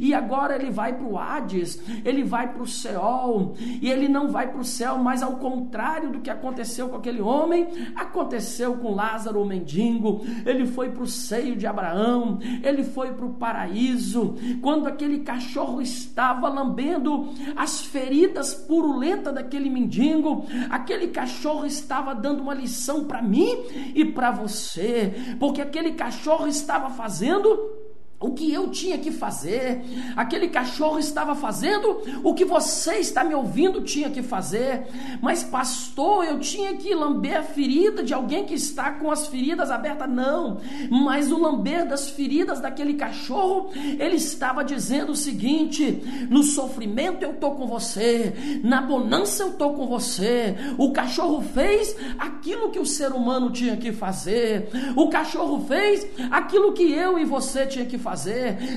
e agora ele vai para o Hades, ele vai para o Seol, e ele não vai para o céu, mas ao contrário do que aconteceu com aquele homem, aconteceu com Lázaro, o mendigo. Ele foi para o seio de Abraão, ele foi para o paraíso. Quando aquele cachorro estava lambendo as feridas purulentas daquele mendigo, aquele cachorro estava dando uma lição para mim e para você, porque aquele cachorro estava fazendo o que eu tinha que fazer. Aquele cachorro estava fazendo o que você está me ouvindo tinha que fazer. Mas pastor, eu tinha que lamber a ferida de alguém que está com as feridas abertas. Não, mas o lamber das feridas daquele cachorro, ele estava dizendo o seguinte: no sofrimento eu estou com você, na bonança eu estou com você. O cachorro fez aquilo que o ser humano tinha que fazer. O cachorro fez aquilo que eu e você tinha que fazer.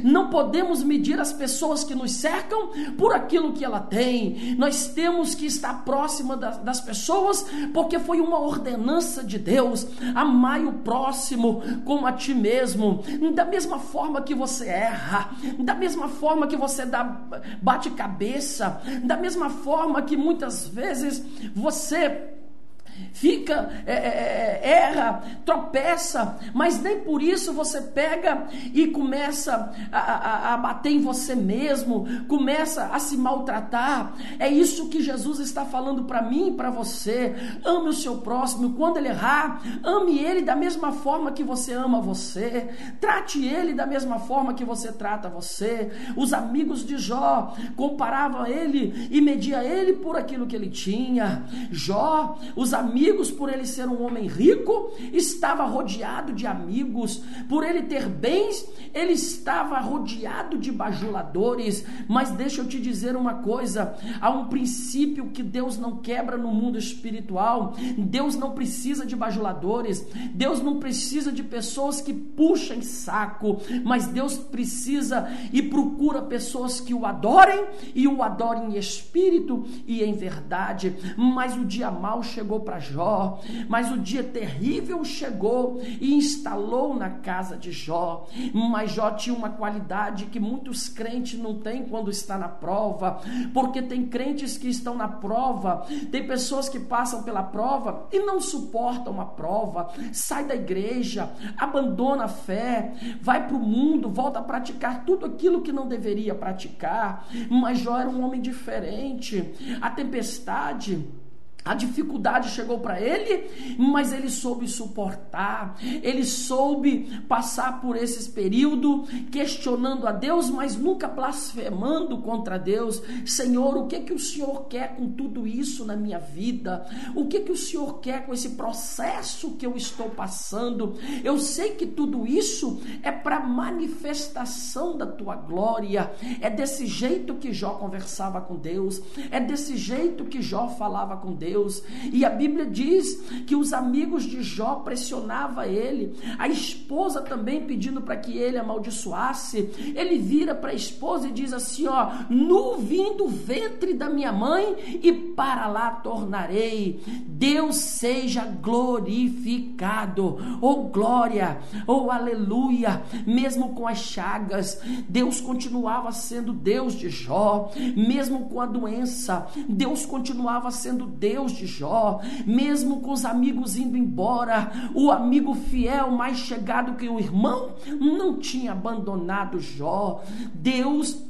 Não podemos medir as pessoas que nos cercam por aquilo que ela tem. Nós temos que estar próxima das pessoas, porque foi uma ordenança de Deus. Amai o próximo como a ti mesmo. Da mesma forma que você erra, da mesma forma que você bate cabeça, da mesma forma que muitas vezes você fica, erra, tropeça, mas nem por isso você pega e começa a bater em você mesmo, começa a se maltratar. É isso que Jesus está falando para mim e para você. Ame o seu próximo. Quando ele errar, ame ele da mesma forma que você ama você. Trate ele da mesma forma que você trata você. Os amigos de Jó comparavam ele e mediam ele por aquilo que ele tinha. Jó, os amigos amigos, por ele ser um homem rico, estava rodeado de amigos, por ele ter bens, ele estava rodeado de bajuladores. Mas deixa eu te dizer uma coisa, há um princípio que Deus não quebra no mundo espiritual. Deus não precisa de bajuladores, Deus não precisa de pessoas que puxem saco, mas Deus precisa e procura pessoas que o adorem, e o adorem em espírito e em verdade. Mas o dia mau chegou para Jó, mas o dia terrível chegou e instalou na casa de Jó. Mas Jó tinha uma qualidade que muitos crentes não têm quando está na prova, porque tem crentes que estão na prova, tem pessoas que passam pela prova e não suportam a prova, sai da igreja, abandona a fé, vai para o mundo, volta a praticar tudo aquilo que não deveria praticar. Mas Jó era um homem diferente. A tempestade, a dificuldade chegou para ele, mas ele soube suportar, ele soube passar por esses períodos, questionando a Deus, mas nunca blasfemando contra Deus. Senhor, o que o Senhor quer com tudo isso na minha vida? O que o Senhor quer com esse processo que eu estou passando? Eu sei que tudo isso é para manifestação da tua glória. É desse jeito que Jó conversava com Deus, é desse jeito que Jó falava com Deus. E a Bíblia diz que os amigos de Jó pressionavam ele, a esposa também pedindo para que ele amaldiçoasse. Ele vira para a esposa e diz assim, ó: nu vim do ventre da minha mãe e para lá tornarei. Deus seja glorificado. Oh glória, oh aleluia. Mesmo com as chagas, Deus continuava sendo Deus de Jó. Mesmo com a doença, Deus continuava sendo Deus de Jó. Mesmo com os amigos indo embora, o amigo fiel mais chegado que o irmão não tinha abandonado Jó. Deus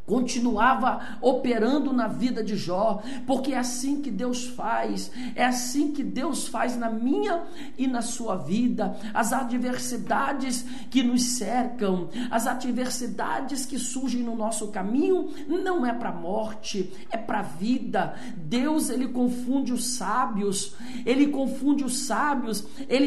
continuava operando na vida de Jó, porque é assim que Deus faz, é assim que Deus faz na minha e na sua vida. As adversidades que nos cercam, as adversidades que surgem no nosso caminho, não é para a morte, é para a vida. Deus, ele confunde os sábios, ele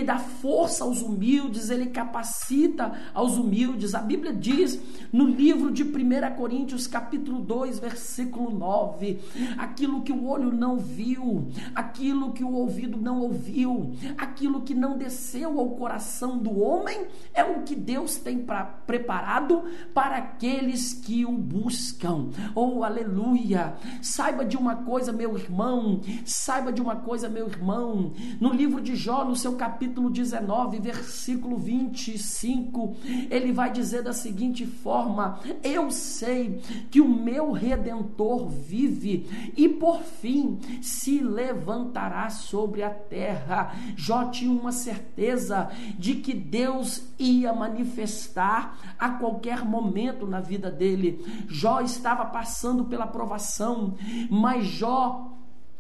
dá força aos humildes, ele capacita aos humildes. A Bíblia diz no livro de 1 Coríntios capítulo 2, versículo 9, aquilo que o olho não viu, aquilo que o ouvido não ouviu, aquilo que não desceu ao coração do homem, é o que Deus tem preparado para aqueles que o buscam. Oh, aleluia! Saiba de uma coisa, meu irmão, no livro de Jó, no seu capítulo 19, versículo 25, ele vai dizer da seguinte forma: eu sei que o meu Redentor vive e por fim se levantará sobre a terra. Jó tinha uma certeza de que Deus ia manifestar a qualquer momento na vida dele. Jó estava passando pela provação, mas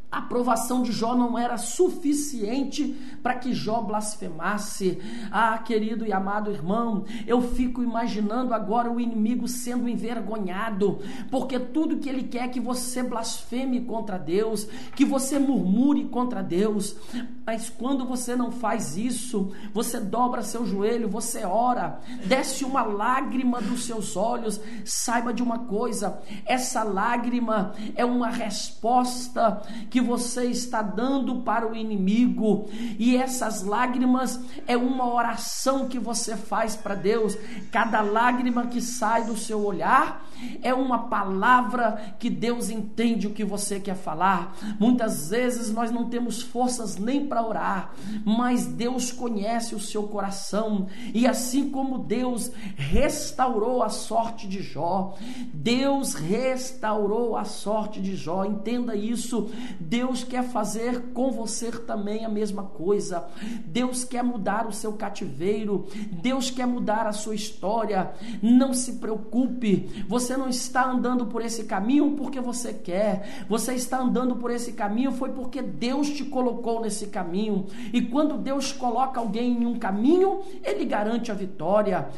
a aprovação de Jó não era suficiente para que Jó blasfemasse. Ah, querido e amado irmão, eu fico imaginando agora o inimigo sendo envergonhado, porque tudo que ele quer é que você blasfeme contra Deus, que você murmure contra Deus. Mas quando você não faz isso, você dobra seu joelho, você ora, desce uma lágrima dos seus olhos, saiba de uma coisa: essa lágrima é uma resposta que você está dando para o inimigo, e essas lágrimas é uma oração que você faz para Deus. Cada lágrima que sai do seu olhar é uma palavra que Deus entende o que você quer falar. Muitas vezes nós não temos forças nem para orar, mas Deus conhece o seu coração, e assim como Deus restaurou a sorte de Jó, Deus restaurou a sorte de Jó. Entenda isso. Deus quer fazer com você também a mesma coisa. Deus quer mudar o seu cativeiro, Deus quer mudar a sua história. Não se preocupe, você Você não está andando por esse caminho porque você quer. Você está andando por esse caminho foi porque Deus te colocou nesse caminho. E quando Deus coloca alguém em um caminho, Ele garante a vitória.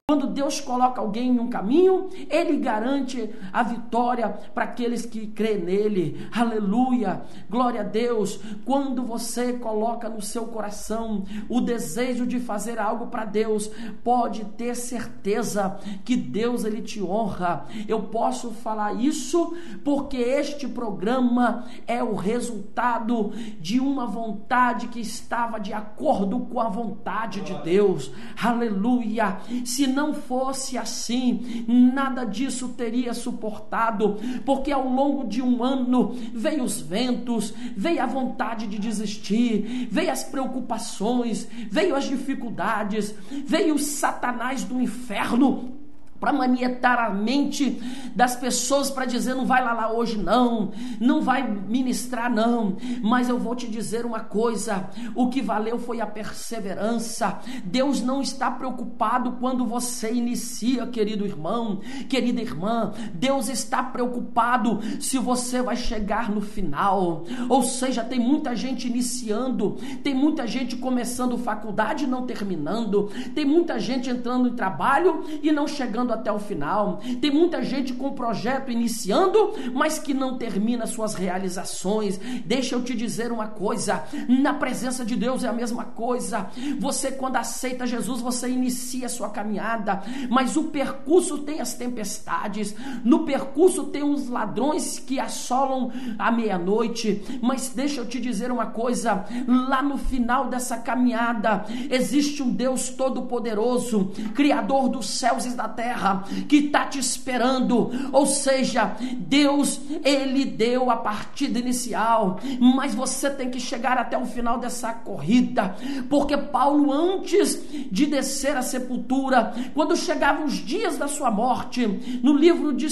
Quando Deus coloca alguém em um caminho, Ele garante a vitória para aqueles que crêem nele. Aleluia, glória a Deus. Quando você coloca no seu coração o desejo de fazer algo para Deus, pode ter certeza que Deus, Ele te honra. Eu posso falar isso porque este programa é o resultado de uma vontade que estava de acordo com a vontade de Deus. Aleluia. Se não fosse assim, nada disso teria suportado, porque ao longo de um ano veio os ventos, veio a vontade de desistir, veio as preocupações, veio as dificuldades, veio o Satanás do inferno para manietar a mente das pessoas, para dizer, não vai lá hoje não vai ministrar não. Mas eu vou te dizer uma coisa, o que valeu foi a perseverança. Deus não está preocupado quando você inicia, querido irmão, querida irmã. Deus está preocupado se você vai chegar no final. Ou seja, tem muita gente iniciando, tem muita gente começando faculdade e não terminando, tem muita gente entrando em trabalho e não chegando até o final. Tem muita gente com projeto iniciando, mas que não termina suas realizações. Deixa eu te dizer uma coisa, na presença de Deus é a mesma coisa. Você, quando aceita Jesus, você inicia a sua caminhada, mas o percurso tem as tempestades, no percurso tem os ladrões que assolam à meia-noite. Mas deixa eu te dizer uma coisa, lá no final dessa caminhada existe um Deus todo-poderoso, Criador dos céus e da terra, que está te esperando. Ou seja, Deus, Ele deu a partida inicial, mas você tem que chegar até o final dessa corrida, porque Paulo, antes de descer à sepultura, quando chegavam os dias da sua morte, no livro de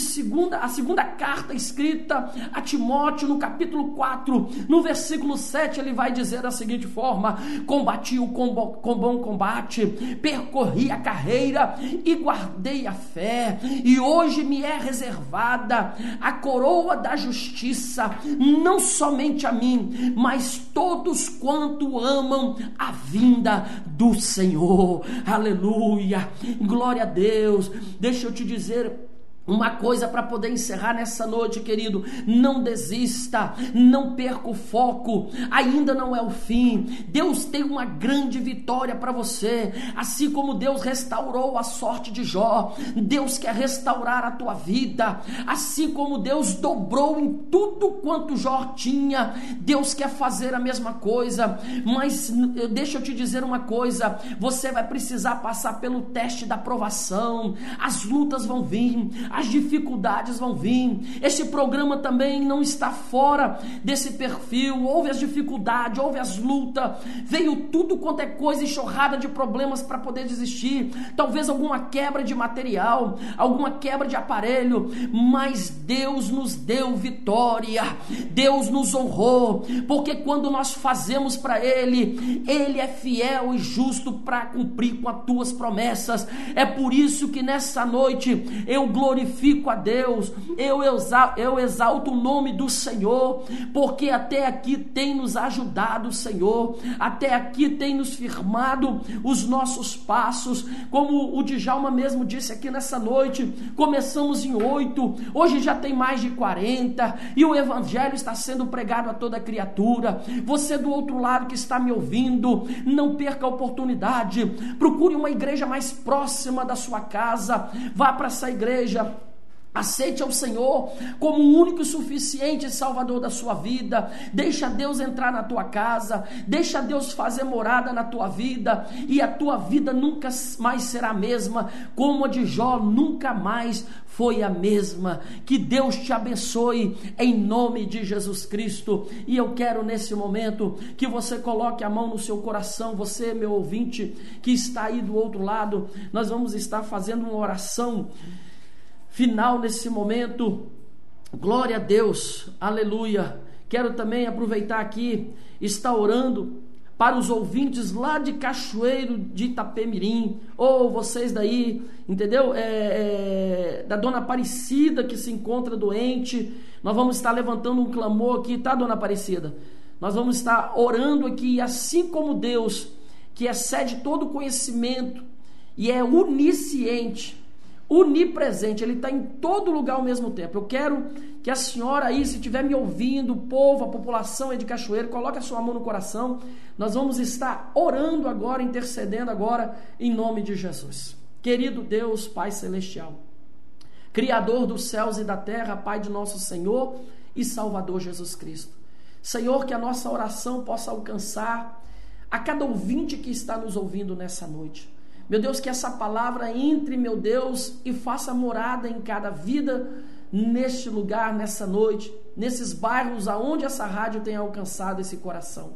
a segunda carta escrita a Timóteo, no capítulo 4, no versículo 7, ele vai dizer da seguinte forma: combati o com bom combate, percorri a carreira e guardei a fé, e hoje me é reservada a coroa da justiça, não somente a mim, mas todos quanto amam a vinda do Senhor. Aleluia, glória a Deus. Deixa eu te dizer uma coisa para poder encerrar nessa noite, querido: não desista, não perca o foco, ainda não é o fim. Deus tem uma grande vitória para você, assim como Deus restaurou a sorte de Jó, Deus quer restaurar a tua vida, assim como Deus dobrou em tudo quanto Jó tinha, Deus quer fazer a mesma coisa. Mas deixa eu te dizer uma coisa, você vai precisar passar pelo teste da provação, as lutas vão vir, as dificuldades vão vir. Este programa também não está fora desse perfil. Houve as dificuldades, houve as lutas, veio tudo quanto é coisa, enxurrada de problemas para poder desistir, talvez alguma quebra de material, alguma quebra de aparelho, mas Deus nos deu vitória, Deus nos honrou, porque quando nós fazemos para Ele, Ele é fiel e justo para cumprir com as tuas promessas. É por isso que nessa noite eu glorifico a Deus, eu exalto o nome do Senhor, porque até aqui tem nos ajudado o Senhor, até aqui tem nos firmado os nossos passos, como o Djalma mesmo disse aqui nessa noite. Começamos em 8, hoje já tem mais de 40, e o Evangelho está sendo pregado a toda criatura. Você do outro lado que está me ouvindo, não perca a oportunidade, procure uma igreja mais próxima da sua casa, vá para essa igreja, aceite ao Senhor como o único e suficiente Salvador da sua vida. Deixa Deus entrar na tua casa, deixa Deus fazer morada na tua vida, e a tua vida nunca mais será a mesma, como a de Jó nunca mais foi a mesma. Que Deus te abençoe em nome de Jesus Cristo. E eu quero nesse momento que você coloque a mão no seu coração, você, meu ouvinte, que está aí do outro lado. Nós vamos estar fazendo uma oração final nesse momento. Glória a Deus, aleluia. Quero também aproveitar aqui, estar orando para os ouvintes lá de Cachoeiro de Itapemirim, ou vocês daí, entendeu? Da Dona Aparecida que se encontra doente. Nós vamos estar levantando um clamor aqui, tá, Dona Aparecida? Nós vamos estar orando aqui, assim como Deus, que excede todo conhecimento e é onisciente, onipresente, Ele está em todo lugar ao mesmo tempo. Eu quero que a senhora aí, se estiver me ouvindo, o povo, a população aí de Cachoeiro, coloque a sua mão no coração. Nós vamos estar orando agora, intercedendo agora, em nome de Jesus. Querido Deus, Pai Celestial, Criador dos céus e da terra, Pai de nosso Senhor e Salvador Jesus Cristo. Senhor, que a nossa oração possa alcançar a cada ouvinte que está nos ouvindo nessa noite. Meu Deus, que essa palavra entre, meu Deus, e faça morada em cada vida neste lugar, nessa noite, nesses bairros aonde essa rádio tem alcançado esse coração.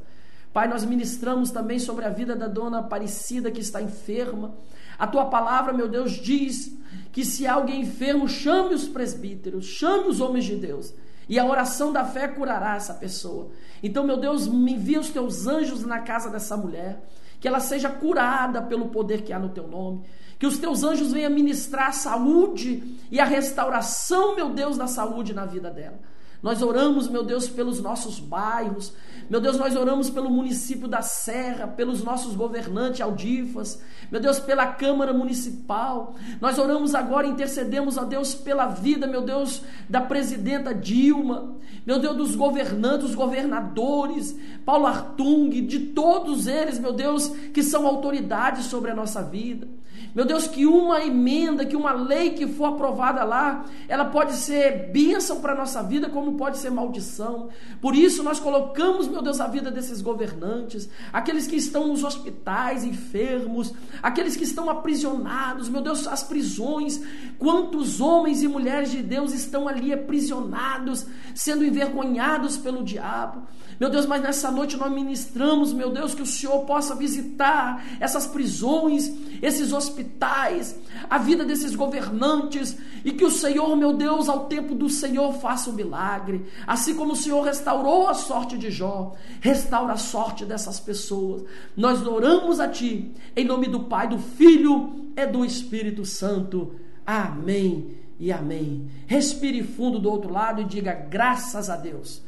Pai, nós ministramos também sobre a vida da Dona Aparecida que está enferma. A Tua palavra, meu Deus, diz que se há alguém enfermo, chame os presbíteros, chame os homens de Deus. E a oração da fé curará essa pessoa. Então, meu Deus, me envia os Teus anjos na casa dessa mulher, que ela seja curada pelo poder que há no Teu nome, que os Teus anjos venham ministrar a saúde e a restauração, meu Deus, da saúde na vida dela. Nós oramos, meu Deus, pelos nossos bairros, meu Deus, nós oramos pelo município da Serra, pelos nossos governantes Aldifas, meu Deus, pela Câmara Municipal. Nós oramos agora, intercedemos a Deus pela vida, meu Deus, da presidenta Dilma, meu Deus, dos governantes, os governadores, Paulo Artung, de todos eles, meu Deus, que são autoridades sobre a nossa vida. Meu Deus, que uma emenda, que uma lei que for aprovada lá, ela pode ser bênção para a nossa vida, como pode ser maldição. Por isso nós colocamos, meu Deus, a vida desses governantes, aqueles que estão nos hospitais, enfermos, aqueles que estão aprisionados, meu Deus, as prisões. Quantos homens e mulheres de Deus estão ali aprisionados, sendo envergonhados pelo diabo. Meu Deus, mas nessa noite nós ministramos, meu Deus, que o Senhor possa visitar essas prisões, esses hospitais, a vida desses governantes, e que o Senhor, meu Deus, ao tempo do Senhor faça um milagre. Assim como o Senhor restaurou a sorte de Jó, restaura a sorte dessas pessoas. Nós oramos a Ti, em nome do Pai, do Filho e do Espírito Santo. Amém e amém. Respire fundo do outro lado e diga graças a Deus.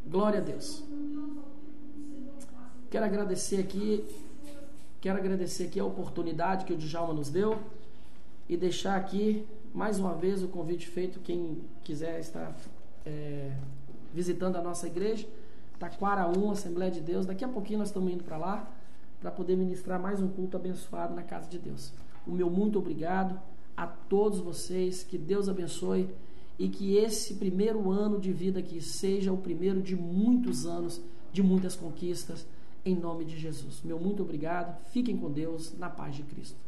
Glória a Deus. Quero agradecer aqui a oportunidade que o Djalma nos deu e deixar aqui mais uma vez o convite feito, quem quiser estar visitando a nossa igreja, Taquara 1, Assembleia de Deus. Daqui a pouquinho nós estamos indo para lá para poder ministrar mais um culto abençoado na casa de Deus. O meu muito obrigado a todos vocês, que Deus abençoe e que esse primeiro ano de vida aqui seja o primeiro de muitos anos, de muitas conquistas, em nome de Jesus. Meu muito obrigado, fiquem com Deus, na paz de Cristo.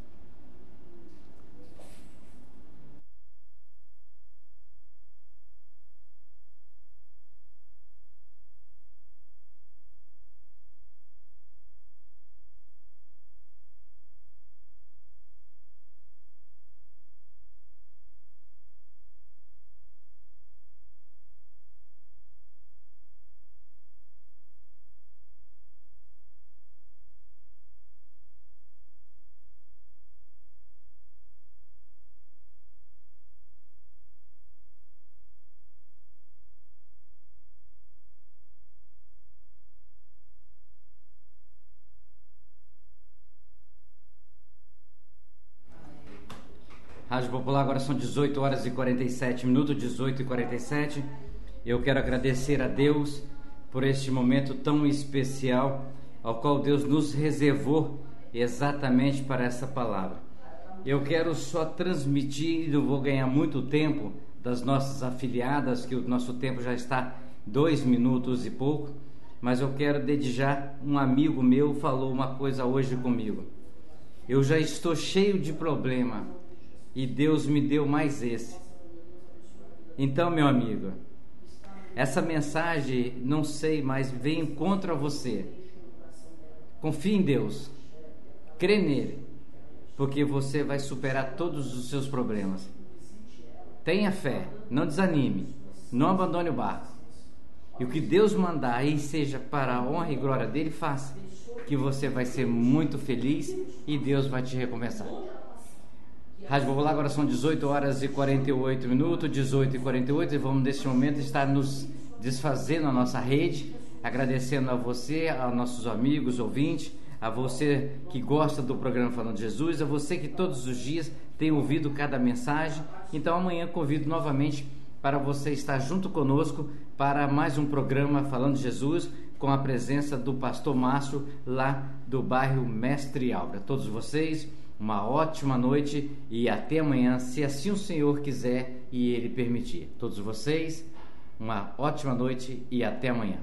Rádio Popular, agora são 18 horas e 47 minutos, 18 e 47. Eu quero agradecer a Deus por este momento tão especial, ao qual Deus nos reservou exatamente para essa palavra. Eu quero só transmitir, não vou ganhar muito tempo das nossas afiliadas, que o nosso tempo já está 2 minutos e pouco, mas eu quero dedicar, um amigo meu falou uma coisa hoje comigo. Eu já estou cheio de problema, e Deus me deu mais esse. Então, meu amigo, essa mensagem, não sei, mas vem contra você. Confie em Deus, crê nele, porque você vai superar todos os seus problemas. Tenha fé, não desanime, não abandone o barco. E o que Deus mandar aí seja para a honra e glória dele, faça, que você vai ser muito feliz e Deus vai te recompensar. Rádio Popular, agora são 18 horas e 48 minutos, 18 e 48, e vamos neste momento estar nos desfazendo a nossa rede, agradecendo a você, aos nossos amigos, ouvintes, a você que gosta do programa Falando de Jesus, a você que todos os dias tem ouvido cada mensagem. Então amanhã convido novamente para você estar junto conosco para mais um programa Falando de Jesus, com a presença do pastor Márcio, lá do bairro Mestre Álvaro. A todos vocês, uma ótima noite e até amanhã, se assim o Senhor quiser e Ele permitir. Todos vocês, uma ótima noite e até amanhã.